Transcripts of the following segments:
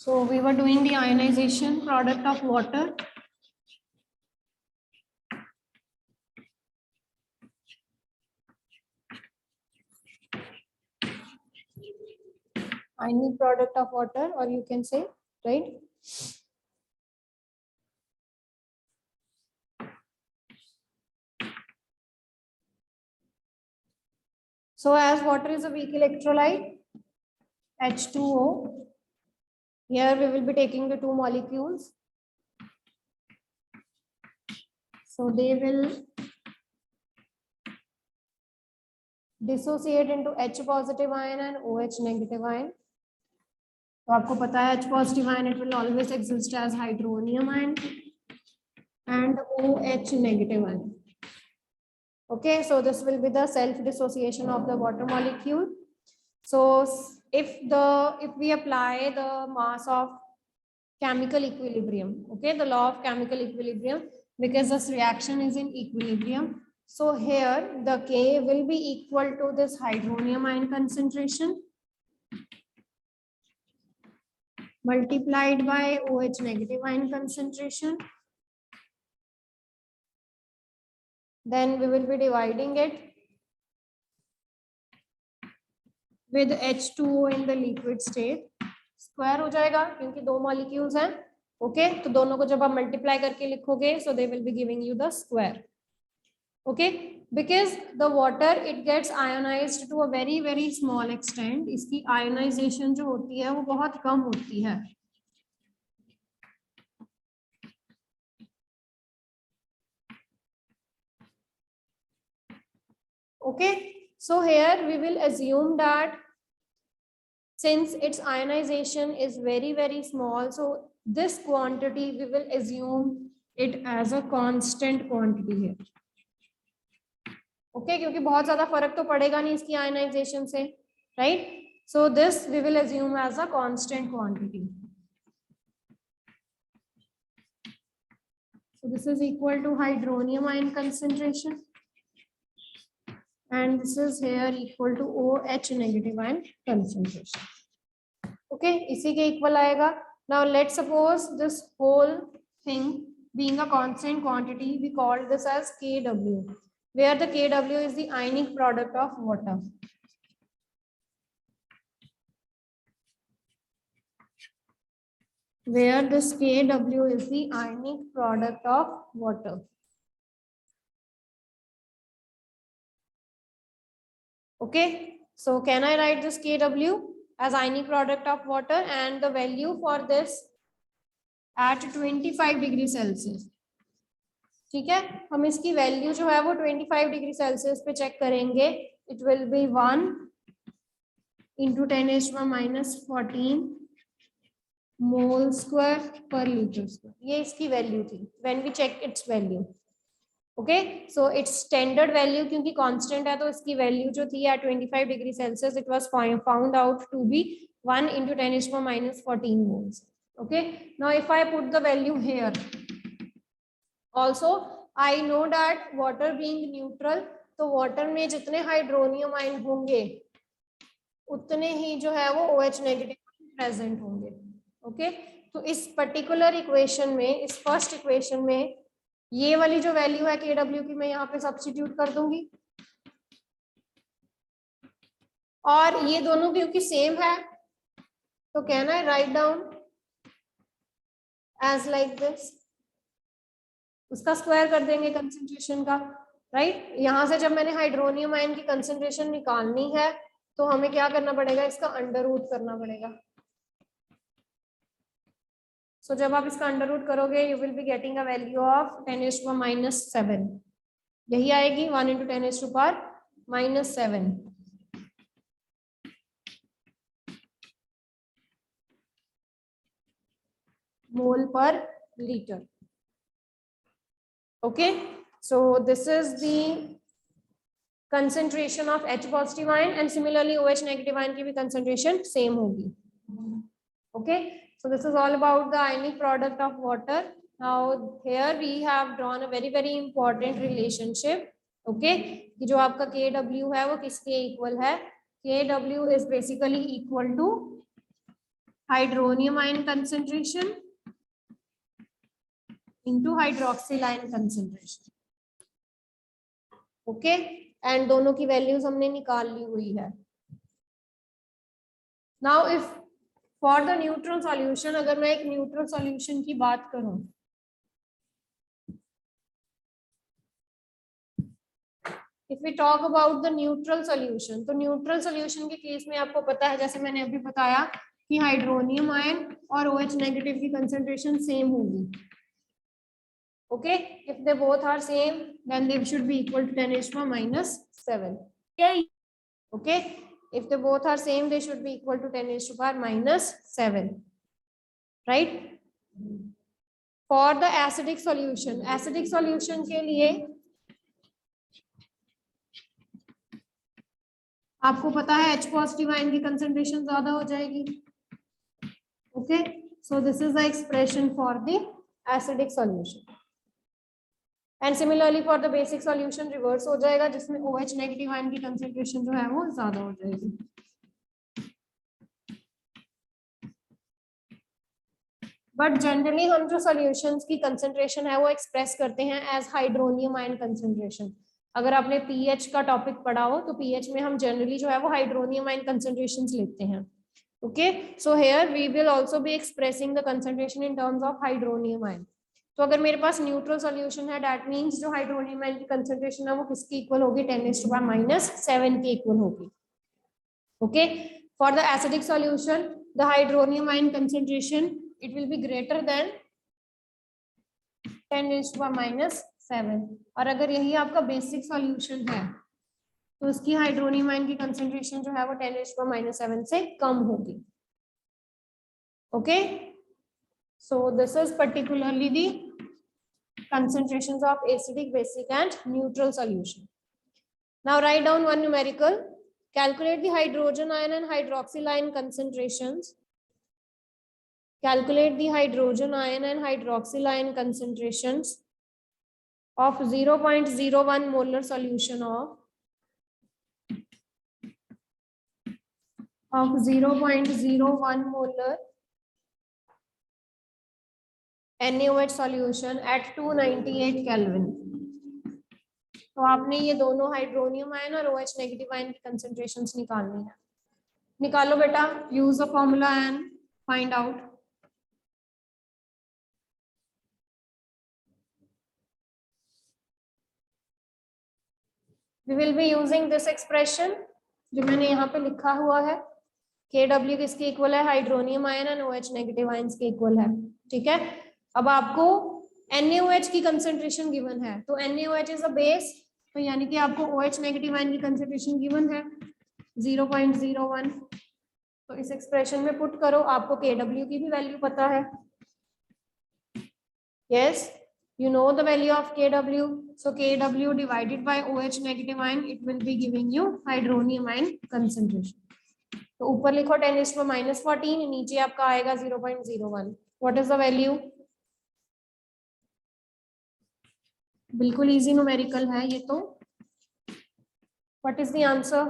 So we were doing the ionization product of water. Ionic product of water, or you can say, right? So as water is a weak electrolyte, H2O, here we will be taking the two molecules. So they will dissociate into H positive ion and OH negative ion. तो आपको पता है H positive ion, it will always exist as hydronium ion and OH negative ion. Okay, so this will be the self dissociation of the water molecule. So if we apply the mass of chemical equilibrium, okay, the law of chemical equilibrium, because this reaction is in equilibrium, so here the K will be equal to this hydronium ion concentration multiplied by OH negative ion concentration. Then we will be dividing it with H2O in the liquid state. Square हो जाएगा क्योंकि दो molecules हैं. Okay, तो दोनों को जब आप मल्टीप्लाई करके लिखोगे, so they will be giving you the square. Okay, because the water it gets ionised to a very very small extent. इसकी आयोनाइजेशन जो होती है वो बहुत कम होती है. Okay, so here we will assume that since its ionization is very very small, so this quantity we will assume it as a constant quantity here. Okay, क्योंकि बहुत ज्यादा फर्क तो पड़ेगा नहीं इसकी ionization से, right? So this we will assume as a constant quantity. So this is equal to hydronium ion concentration. And this is here equal to OH negative ion concentration. Okay, इसी के equal आएगा. Now let's suppose this whole thing being a constant quantity, we call this as Kw, where the Kw is the ionic product of water. Where this Kw is the ionic product of water. Okay, so can I write this Kw as ionic product of water and the value for this at 25 degree Celsius. ठीक है, हम इसकी value जो है वो 25 degree Celsius पे check करेंगे. It will be 1 into 10⁻⁻14 mole square per litre square. ये इसकी वैल्यू थी when we check its value. Okay, so its standard value क्योंकि कांस्टेंट है तो इसकी वैल्यू जो थी at 25 degree Celsius it was found out to be 1 into 10⁻⁻14 moles. Okay, now if I put the value here, also I know that water being neutral, तो water में जितने hydronium ion होंगे उतने ही जो है वो OH नेगेटिव प्रेजेंट होंगे. Okay, तो इस पर्टिकुलर इक्वेशन में, इस फर्स्ट इक्वेशन में ये वाली जो वैल्यू है Kw की मैं यहाँ पे सब्स्टिट्यूट कर दूंगी. और ये दोनों क्योंकि सेम है तो can I write down as like this. उसका स्क्वायर कर देंगे कंसंट्रेशन का, राइट? यहां से जब मैंने हाइड्रोनियम आयन की कंसंट्रेशन निकालनी है तो हमें क्या करना पड़ेगा, इसका अंडर रूट करना पड़ेगा. सो जब आप इसका अंडर रूट करोगे you will be getting a value of 10⁻⁻7. यही आएगी 1 into 10⁻⁻7 मोल पर litre. Okay, so this is the concentration of H positive ion and similarly OH negative ion की भी concentration same होगी. Okay, so this is all about the ionic product of water. Now here we have drawn a very very important relationship. Okay, कि जो आपका Kw है वो किसके equal है? Kw is basically equal to hydronium ion concentration into hydroxyl ion concentration. Okay, and दोनों की values हमने निकाल ली हुई है. Now if for the neutral solution, अगर मैं एक न्यूट्रल सॉल्यूशन की बात करूं, if we talk about the neutral solution, तो न्यूट्रल सॉल्यूशन के केस में आपको पता है, जैसे मैंने अभी बताया कि हाइड्रोनियम आयन और OH नेगेटिव की कंसेंट्रेशन सेम होगी. Okay, if they both are same, then they should be equal to 10⁻⁻7. Okay, if they both are same, they should be equal to 10⁻⁻7. Right? For the acidic solution के लिए आपको पता है H positive ion की concentration ज्यादा हो जाएगी. Okay, so this is the expression for the acidic solution. And similarly for the basic solution reverse हो जाएगा, जिसमें OH नेगेटिव आयन की कंसेंट्रेशन जो है वो ज्यादा हो जाएगी. बट जनरली हम जो सॉल्यूशंस की कंसेंट्रेशन है वो एक्सप्रेस करते हैं एज हाइड्रोनियम आयन कंसेंट्रेशन. अगर आपने पीएच का टॉपिक पढ़ा हो तो पीएच में हम जनरली जो है वो हाइड्रोनियम आयन कंसेंट्रेशंस लेते हैं. Okay, so here we will also be expressing the concentration in terms of hydronium ion. तो अगर मेरे पास न्यूट्रल सॉल्यूशन है, दैट मींस जो हाइड्रोनियम आयन की कंसेंट्रेशन है वो किसकी इक्वल होगी, 10⁻⁻7 की इक्वल होगी. Okay, for the acidic solution the hydronium ion concentration it will be greater than 10⁻⁻7. और अगर यही आपका बेसिक सॉल्यूशन है तो उसकी हाइड्रोनियम आयन की कंसेंट्रेशन जो है वो 10⁻⁻7 से कम होगी. Okay, so this is particularly the concentrations of acidic, basic and neutral solution. Now write down one numerical. Calculate the hydrogen ion and hydroxyl ion concentrations. Calculate the hydrogen ion and hydroxyl ion concentrations of 0.01 molar solution of 0.01 molar NaOH solution at 298 Kelvin. तो आपने ये दोनों hydronium ion और OH negative ion की concentrations निकालनी है. निकालो बेटा, use the formula and find out. We will be using this expression जो मैंने यहाँ पे लिखा हुआ है. KW किसके इक्वल है, hydronium ion and OH negative ions के इक्वल है. ठीक है, अब आपको NaOH की कंसेंट्रेशन गिवन है, तो NaOH इज अ बेस, तो यानी कि आपको OH नेगेटिव आयन की कंसेंट्रेशन गिवन है 0.01. तो इस एक्सप्रेशन में पुट करो, आपको KW की भी वैल्यू पता है. Yes, you know the value of KW, so KW divided by OH negative ion, it will be giving you hydronium ion concentration. तो ऊपर लिखो 10⁻⁻14, नीचे आपका आएगा 0.01. What is the value? बिल्कुल इजी न्यूमेरिकल है ये तो. What is the answer?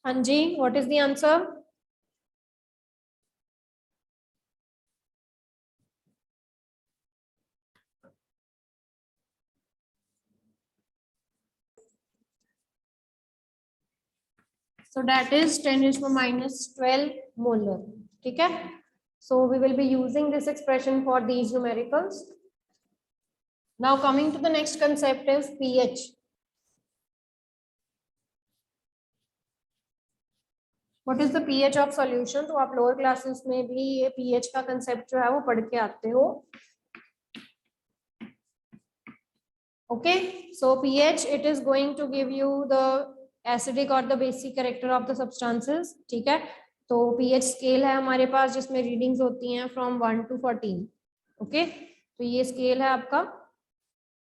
हाँ जी, what is the answer? So that is 10⁻⁻12 molar. ठीक है, so we will be using this expression for these numericals. Now coming to the next concept is pH. What is the pH of solution? तो आप lower classes में भी ये pH का concept जो है वो पढ़ के आते हो. Okay, so pH it is going to give you the acidic or the basic character of the substances. ठीक है, तो pH स्केल है हमारे पास जिसमें रीडिंग्स होती हैं from 1 to 14. ओके, तो ये स्केल है आपका.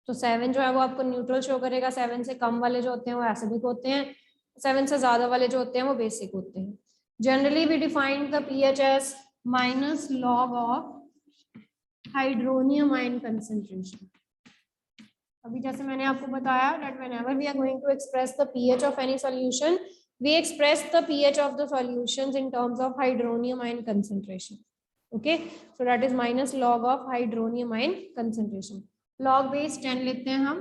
तो 7 जो है वो आपको न्यूट्रल शो करेगा, 7 से कम वाले जो होते हैं वो एसिडिक होते हैं, 7 से ज्यादा वाले जो होते हैं वो बेसिक होते हैं. Generally we define the pH as minus log of hydronium ion concentration. अभी जैसे मैंने आपको बताया that whenever we are going to express the pH of any solution, we express the pH of the solutions in terms of hydronium ion concentration. Okay, so that is minus log of hydronium ion concentration. Log base 10 लेते हैं हम.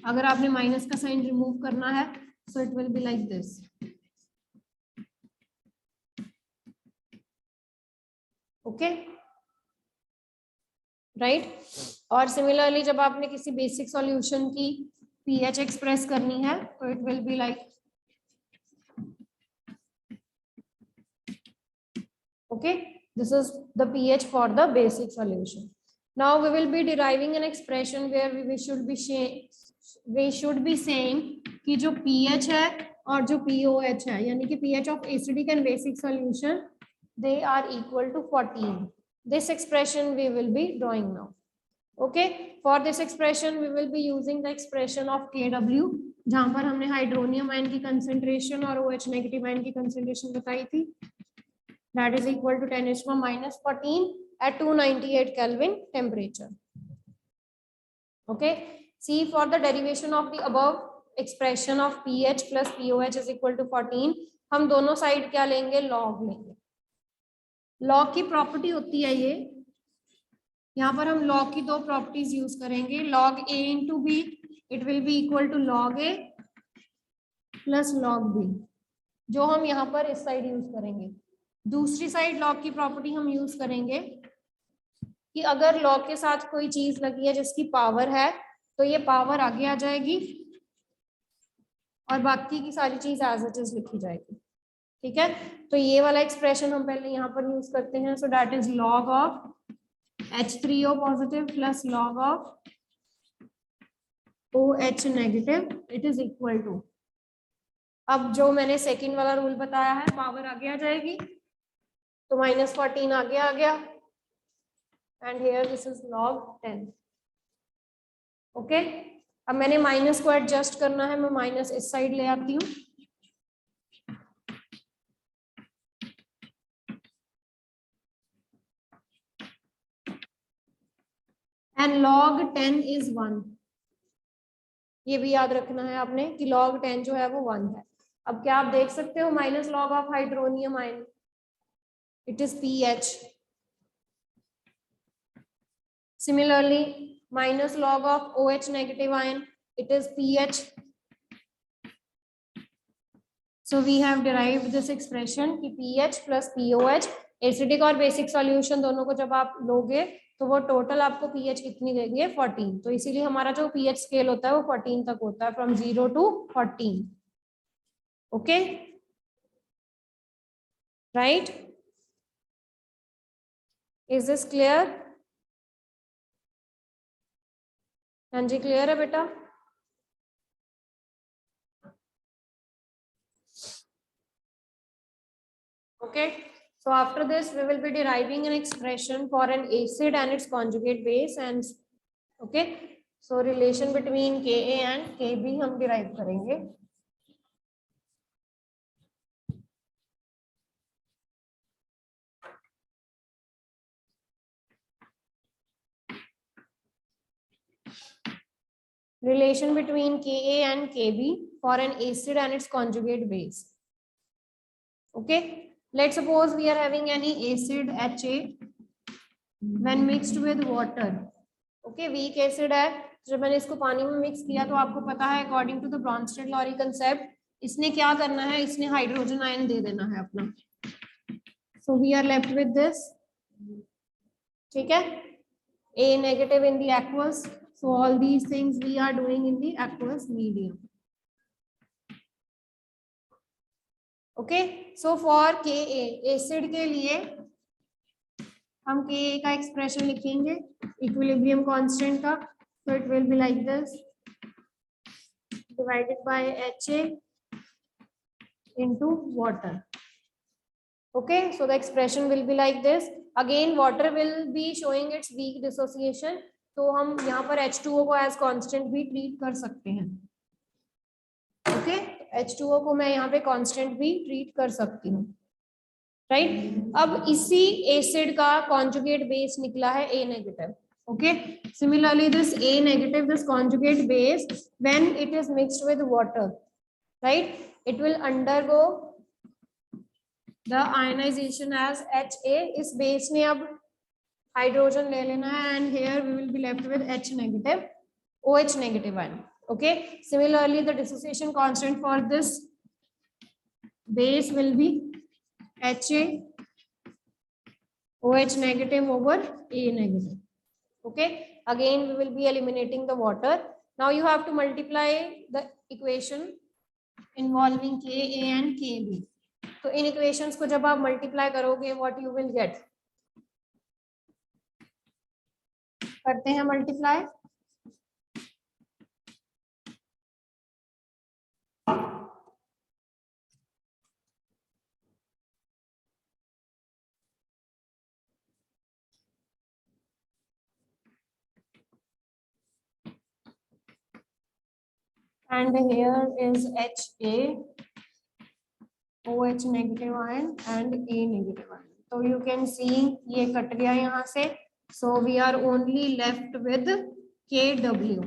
अगर आपने minus का sign remove करना है, so it will be like this. Okay, right? और similarly जब आपने किसी बेसिक सॉल्यूशन की pH एक्सप्रेस करनी है, तो it will be like, okay, this is the pH for the basic solution. Now we will be deriving an expression where we should be saying कि जो pH है और जो pOH है, यानी कि pH of acidic and basic solution, they are equal to 14. This expression we will be drawing now. Okay, for this expression we will be using the expression of Kw, जहां पर हमने hydronium ion की concentration और OH negative ion की concentration बताई थी. That is equal to 10⁻⁻14 at 298 Kelvin temperature. Okay, see, for the derivation of the above expression of pH plus pOH is equal to 14, हम दोनों साइड क्या लेंगे, log लेंगे. log की प्रॉपर्टी होती है ये, यहाँ पर हम log की दो प्रॉपर्टीज यूज करेंगे. log a into b, it will be equal to log a plus log b, जो हम यहाँ पर इस साइड यूज करेंगे. दूसरी साइड log की प्रॉपर्टी हम यूज करेंगे कि अगर log के साथ कोई चीज लगी है जिसकी पावर है, तो ये पावर आगे आ जाएगी और बाकी की सारी चीज एज इट इज लिखी जाएगी. ठीक है, तो ये वाला एक्सप्रेशन हम पहले यहाँ पर यूज करते हैं. So that is log of H3O positive plus log of OH negative, it is equal to, अब जो मैंने सेकंड वाला रूल बताया है, पावर आगे आ जाएगी, तो -14 आगे आ गया, and here this is log 10. Okay, अब मैंने माइनस को एडजस्ट करना है, मैं माइनस इस साइड ले आती हूँ. And log 10 is 1. ये भी याद रखना है आपने कि log 10 जो है वो 1 है. अब क्या आप देख सकते हो, minus log of hydronium ion, it is pH. Similarly, minus log of OH negative ion, it is pH. So we have derived this expression कि pH plus pOH, एसिडिक और बेसिक सॉल्यूशन दोनों को जब आप लोगे तो वो टोटल आपको pH कितनी देगी, 14. तो इसीलिए हमारा जो pH स्केल होता है वो 14 तक होता है, from 0 to 14. Okay, right? Is this clear? हाँ जी, क्लियर है बेटा? Okay, so after this we will be deriving an expression for an acid and its conjugate base, and okay, so relation between Ka and Kb हम derive करेंगे. Relation between Ka and Kb for an acid and its conjugate base. Okay, let's suppose we are having any acid Ha when mixed with water. Okay, weak acid है, जब मैंने इसको पानी में mix किया तो आपको पता है according to the Bronsted Lowry concept, इसने क्या करना है, इसने हाइड्रोजन आयन दे देना है अपना. So we are left with this. ठीक है, A negative in the aqueous, so all these things we are doing in the aqueous medium. Okay, so for Ka, acid के लिए हम Ka का एक्सप्रेशन लिखेंगे इक्विलिब्रियम कांस्टेंट का. So it will be like this, divided by Ha into water. Okay, so the expression will be like this. Again, water will be showing its weak dissociation, तो हम यहाँ पर H2O को as constant भी treat कर सकते हैं. Okay, H2O को मैं यहाँ पे constant भी treat कर सकती हूँ. राइट। अब इसी एसिड का कॉन्जुगेट बेस निकला है A negative. Okay, similarly this A negative, this conjugate base, when it is mixed with water, right, it will undergo the ionization as HA. इस बेस ने अब हाइड्रोजन ले लेना है and here we will be left with H negative, OH negative ion. Okay, similarly the dissociation constant for this base will be HA OH negative over A negative. Okay, again we will be eliminating the water. Now you have to multiply the equation involving Ka and Kb. तो इन equations को जब आप multiply करोगे what you will get, करते हैं multiply. and here is HA OH negative ion and A negative ion. So you can see ये cut गया यहाँ से, so we are only left with KW.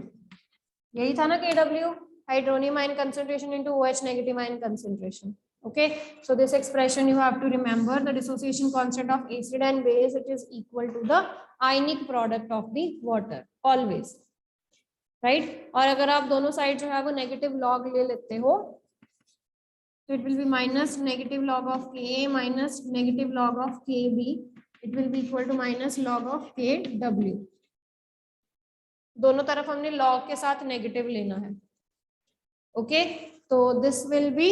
यही था ना KW, hydronium ion concentration into OH negative ion concentration. Okay, so this expression you have to remember, the dissociation constant of acid and base, it is equal to the ionic product of the water always, right? और अगर आप दोनों side जो है वो negative log ले लेते हो, so it will be minus negative log of Ka minus negative log of Kb, it will be equal to minus log of Kw. दोनों तरफ हमने log के साथ नेगेटिव लेना है। ओके, तो दिस विल बी,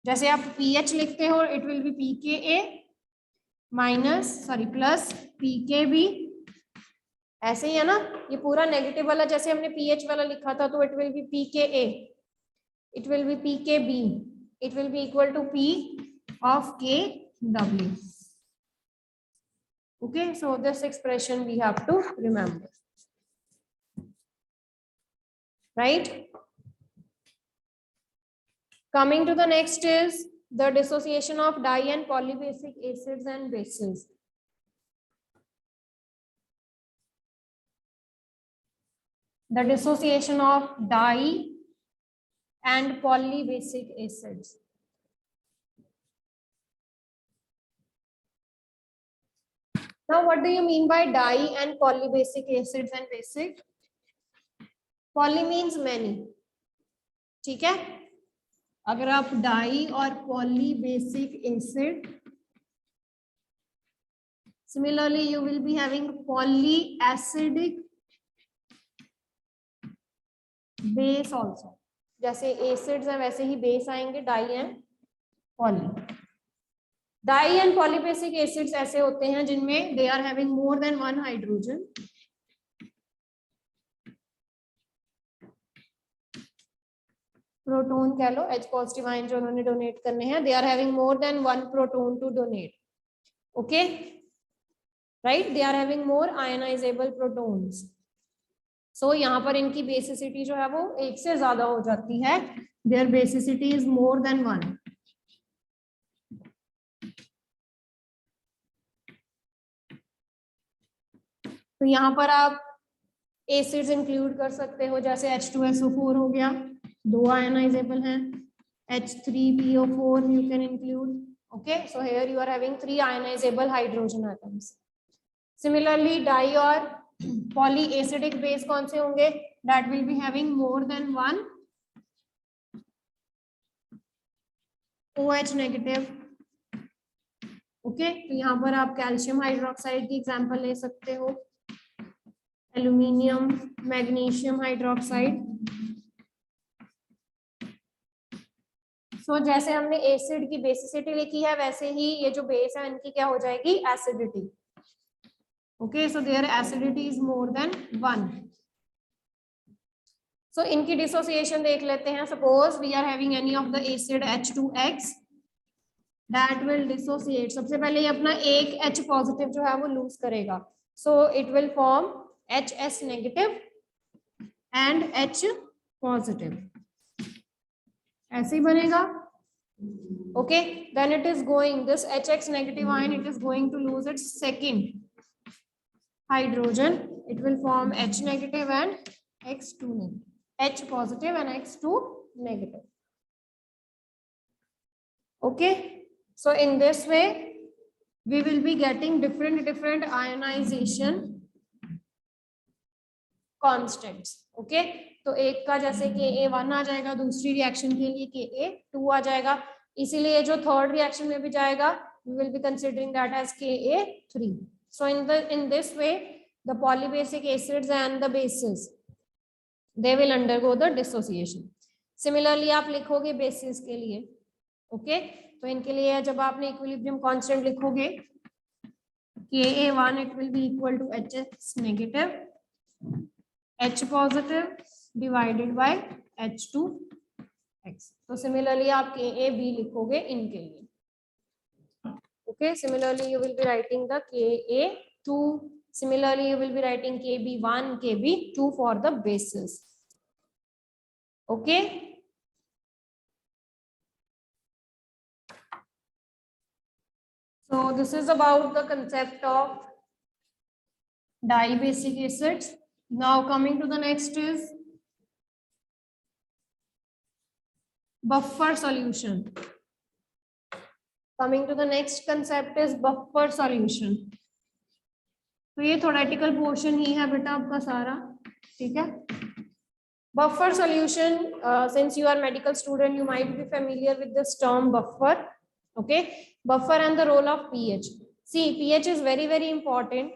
जैसे आप pH लिखते हो, it will be pKa minus plus pKb, ऐसे ही है ना, ये पूरा नेगेटिव वाला जैसे हमने pH वाला लिखा था, तो it will be pKa, it will be pKb, it will be equal to P of Kw. Okay, so this expression we have to remember, right? Coming to the next is the dissociation of di and polybasic acids and bases. The dissociation of di and polybasic acids. Now, what do you mean by di and polybasic acids and basic? Poly means many, ठीक है? अगर आप die और polybasic acid, similarly you will be having polyacidic base also. जैसे acids है वैसे ही base आएंगे, di and poly. Di and polybasic acids ऐसे होते हैं जिनमें they are having more than one hydrogen, proton कह लो, H पॉजिटिव आयन जो उन्होंने डोनेट करने हैं, they are having more than one proton to donate. Okay, right, they are having more ionisable protons. So यहाँ पर इनकी बेसिसिटी जो है वो एक से ज्यादा हो जाती है, their basicity is more than one. तो यहाँ पर आप एसिड्स इंक्लूड कर सकते हो, जैसे H2SO4 हो गया, 2 आयनाइजेबल हैं, H3PO4 you can include. Okay, so here you are having 3 ionizable hydrogen atoms. Similarly, di और polyacidic base कौन से होंगे? That will be having more than one OH negative. Okay, तो यहाँ पर आप कैल्शियम हाइड्रोक्साइड की एग्जांपल ले सकते हो, एल्यूमिनियम मैग्नीशियम हाइड्रोक्साइड। सो जैसे हमने एसिड की बेसिसिटी लिखी है, वैसे ही ये जो बेस है इनकी क्या हो जाएगी? Acidity. Okay, so their acidity is more than 1। सो इनकी डिसोसिएशन देख लेते हैं। Suppose we are having any of the acid H2X that will dissociate. सबसे पहले ये अपना एक H पॉजिटिव जो है वो लूज करेगा, so it will form HS negative and H positive, ऐसे ही बनेगा। Okay, then it is going, this HX negative ion, it is going to lose its second hydrogen. It will form H negative and X2 negative, H positive and X2 negative. Okay, so in this way, we will be getting different ionization constants. Okay, तो एक का जैसे Ka1 आ जाएगा, दूसरी reaction के लिए Ka2 आ जाएगा, इसीलिए जो थर्ड रिएक्शन में भी जाएगा we will be considering that as Ka3. So in this way the polybasic acids and the bases they will undergo the dissociation. Similarly आप लिखोगे bases के लिए. ओके, तो इनके लिए जब आपने इक्विलिब्रियम कांस्टेंट लिखोगे Ka1 it will be equal to Hx negative H positive divided by H2X. तो सिमिलरली आप Kab लिखोगे इनके लिए. Okay, similarly you will be writing the Ka2. Similarly you will be writing Kb1, Kb2 for the bases. Okay. So this is about the concept of dibasic acids. Now coming to the next is buffer solution. Coming to the next concept is buffer solution. तो ये theoretical portion ही है बेटा आपका सारा, ठीक है. Buffer solution, since you are medical student, you might be familiar with this term buffer. Okay, buffer and the role of pH. See, pH is very important.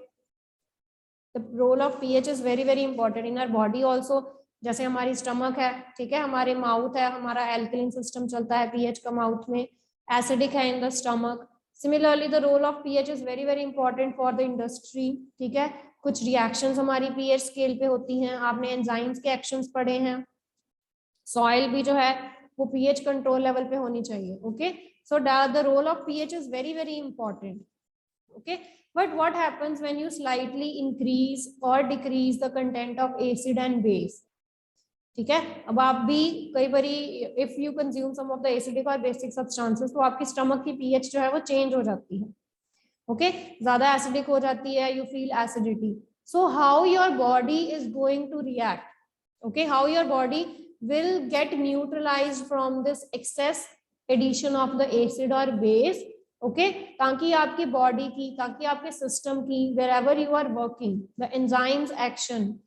The role of pH is very important in our body also. जैसे हमारी stomach है, ठीक है, हमारे mouth है, हमारा alkaline system चलता है pH का माउथ में, एसिडिक है in the stomach. Similarly, the role of pH is very important for the industry. ठीक है, कुछ रिएक्शंस हमारी pH स्केल पे होती हैं. आपने एंजाइम्स के एक्शंस पढ़े हैं. सॉइल भी जो है वो pH कंट्रोल लेवल पे होनी चाहिए. Okay, so the role of pH is very important. Okay, but what happens when you slightly increase or decrease the content of acid and base? ठीक है, अब आप भी कई बारी if you consume some of the acidic और basic substances तो आपकी स्टमक की पीएच जो है वो चेंज हो जाती है. ओके, ज्यादा एसिडिक हो जाती है, you feel acidity. So how your body is going to react? Okay, how your body will get neutralized from this excess addition of the acid और बेस. ओके, ताकि आपकी बॉडी की, ताकि आपके सिस्टम की, wherever you are working, the enzymes action.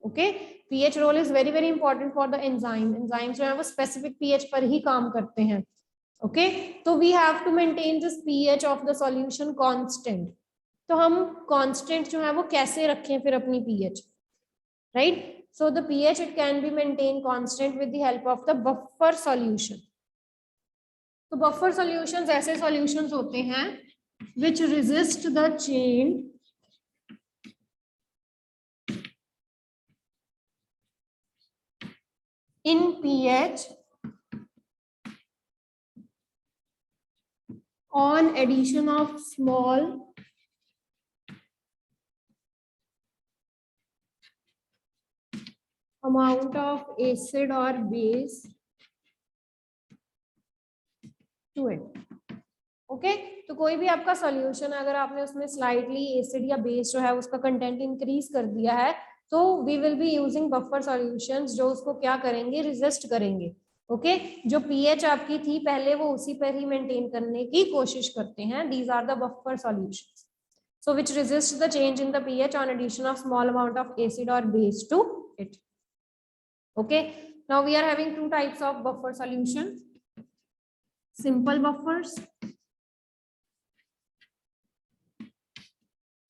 Okay, pH role is very important for the enzyme. Enzymes जो है वो specific pH पर ही काम करते हैं. Okay, तो we have to maintain this pH of the solution constant. तो हम constant जो है वो कैसे रखें फिर अपनी pH, right? So the pH it can be maintained constant with the help of the buffer solution. तो buffer solutions ऐसे solutions होते हैं which resist the change in pH on addition of small amount of acid or base to it. Okay, तो कोई भी आपका solution अगर आपने उसमें स्लाइटली एसिड या बेस जो है उसका कंटेंट इंक्रीज कर दिया है तो we will be using buffer solutions जो उसको क्या करेंगे, रेजिस्ट करेंगे. ओके, जो पीएच आपकी थी पहले वो उसी पर ही मेंटेन करने की कोशिश करते हैं. These are the buffer solutions so which resist the change in the pH on addition of small amount of acid or base to it. Okay, now we are having two types of buffer solutions: simple buffers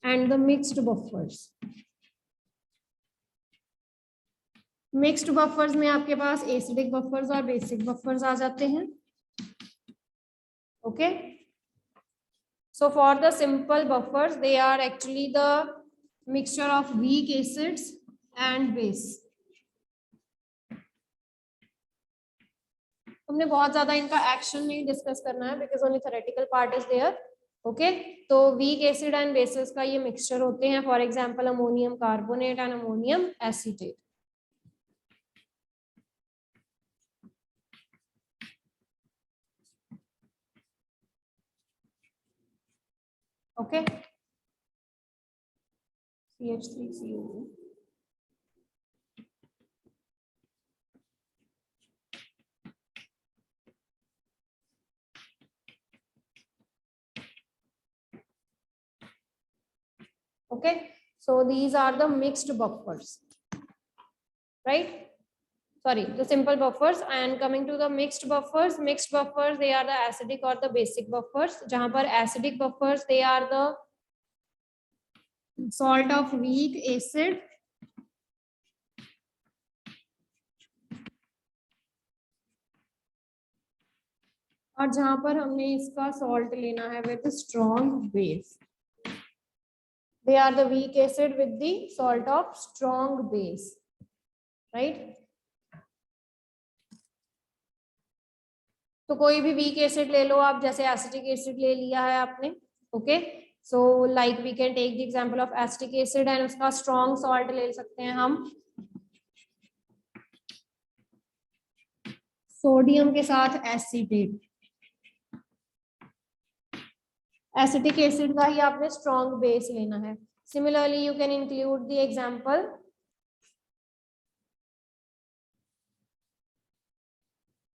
and the mixed buffers. Mixed buffers में आपके पास acidic buffers और basic buffers आ जाते हैं. Okay, so for the simple buffers they are actually the mixture of weak acids and base. हमने बहुत ज्यादा इनका action नहीं डिस्कस करना है because only theoretical part is there. Okay, तो वीक एसिड एंड बेसिस का ये मिक्सचर होते हैं. For example ammonium carbonate and ammonium acetate. Okay, CH3COO. Okay, so these are the mixed buffers, right? Sorry, the simple buffers. And coming to the mixed buffers, they are the acidic or the basic buffers. जहाँ पर acidic buffers, they are the salt of weak acid और जहां पर हमने इसका salt लेना है with strong base. They are the weak acid with the salt of strong base, right? तो कोई भी weak acid ले लो आप, जैसे acetic acid ले लिया है आपने, okay? So like we can take the example of acetic acid and उसका strong salt ले सकते हैं हम सोडियम के साथ एसिटेट. एसिटिक एसिड का ही आपने स्ट्रॉन्ग बेस लेना है. Similarly you can include the example,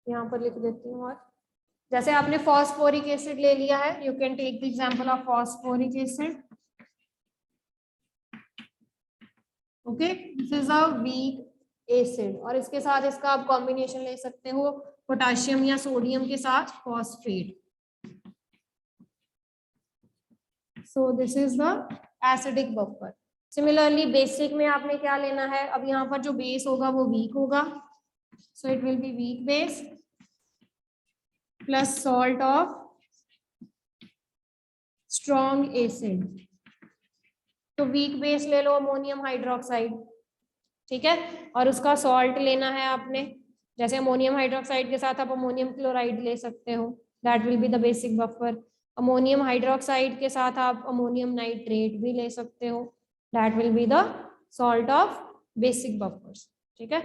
यहाँ पर लिख देती हूँ. और जैसे आपने फॉस्फोरिक एसिड ले लिया है, you can take the example of phosphoric acid. Okay, this is a weak acid और इसके साथ इसका आप कॉम्बिनेशन ले सकते हो पोटेशियम या सोडियम के साथ phosphate. So this is the acidic buffer. Similarly basic में आपने क्या लेना है, अब यहाँ पर जो बेस होगा वो वीक होगा, so it will be weak base plus salt of strong acid. तो वीक बेस ले लो अमोनियम हाइड्रोक्साइड, ठीक है, और उसका सॉल्ट लेना है आपने. जैसे अमोनियम हाइड्रोक्साइड के साथ आप अमोनियम क्लोराइड ले सकते हो, that will be the basic buffer. Ammonium hydroxide के साथ आप अमोनियम नाइट्रेट भी ले सकते हो, that will be the salt of basic buffers. ठीक है,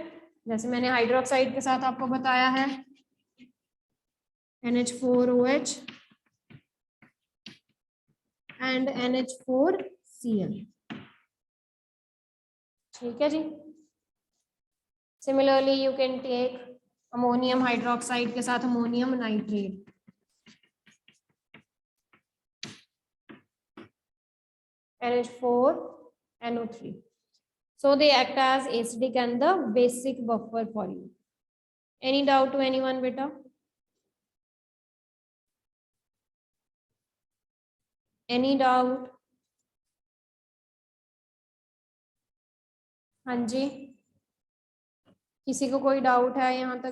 जैसे मैंने हाइड्रोक्साइड के साथ आपको बताया है NH4OH and NH4Cl. ठीक है जी. Similarly you can take ammonium hydroxide के साथ ammonium nitrate. NH4NO3. So they act as acidic and the basic buffer for you. Any doubt to anyone, beta? Any doubt? हाँ जी, किसी को कोई डाउट है यहाँ तक?